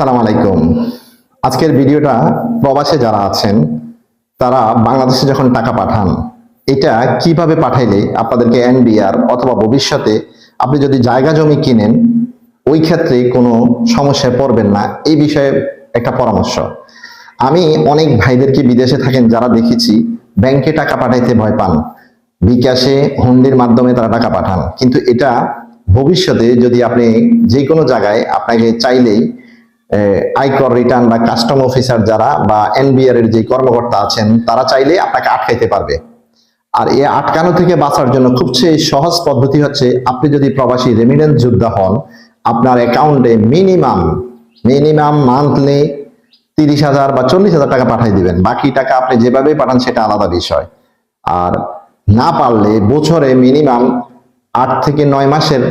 আসসালামু আলাইকুম। আজকের ভিডিওটা প্রবাসে যারা আছেন তারা বাংলাদেশে যখন টাকা পাঠান এটা কিভাবে পাঠাইলে আপনাদেরকে এনবিআর অথবা ভবিষ্যতে আপনি যদি জায়গা জমি কিনেন ওই ক্ষেত্রে কোনো সমস্যায় পড়বেন না, এই বিষয়ে একটা পরামর্শ। আমি অনেক ভাইদেরকে বিদেশে থাকেন যারা দেখেছি ব্যাংকে টাকা পাঠাইতে ভয় পান, বিকাশে হুন্ডির মাধ্যমে তারা টাকা পাঠান, কিন্তু এটা ভবিষ্যতে যদি আপনি যে কোনো জায়গায় আপনাকে চাইলেই আয়কর রিটার্ন বা কাস্টম অফিসার যারা বা এনবিআর এর যে কর্মকর্তা আছেন তারা চাইলে আপনাকে আটকাইতে পারবে। আর এই আটকানো থেকে বাঁচার জন্য সবচেয়ে সহজ পদ্ধতি হচ্ছে আপনি যদি প্রবাসী রেমিটেন্স যোদ্ধা হন, আপনার অ্যাকাউন্টে মিনিমাম মান্থলি 30,000 বা 40,000 টাকা পাঠিয়ে দিবেন। বাকি টাকা আপনি যেভাবে পাঠান সেটা আলাদা বিষয়। আর না পারলে বছরে মিনিমাম 8 থেকে 9 মাসের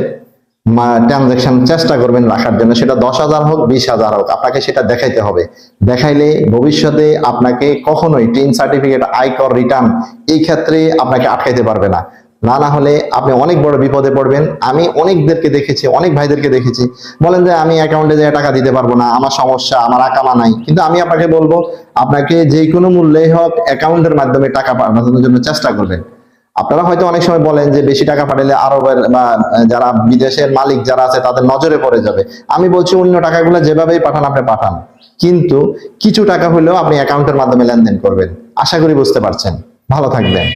ট্রানজাকশন চেষ্টা করবেন রাখার জন্য, সেটা 10,000 হোক 20,000 হোক, আপনাকে সেটা দেখাইতে হবে। দেখাইলে ভবিষ্যতে আপনাকে কখনোই টিন সার্টিফিকেট, আয়কর রিটার্ন এই ক্ষেত্রে আপনাকে আটকাইতে পারবে না। না হলে আপনি অনেক বড় বিপদে পড়বেন। আমি অনেকদেরকে দেখেছি, অনেক ভাইদেরকে দেখেছি বলেন যে আমি অ্যাকাউন্টে যে টাকা দিতে পারবো না, আমার সমস্যা, আমার আকামা নাই। কিন্তু আমি আপনাকে বলবো আপনাকে যে কোনো মূল্যেই হোক অ্যাকাউন্টের মাধ্যমে টাকা পাঠানোর জন্য চেষ্টা করবেন। আপনারা হয়তো অনেক সময় বলেন যে বেশি টাকা পাঠালে আরবের বা যারা বিদেশের মালিক যারা আছে তাদের নজরে পড়ে যাবে। আমি বলছি অন্য টাকাগুলো যেভাবেই পাঠান আপনি পাঠান, কিন্তু কিছু টাকা হলেও আপনি অ্যাকাউন্টের মাধ্যমে লেনদেন করবেন। আশা করি বুঝতে পারছেন। ভালো থাকবেন।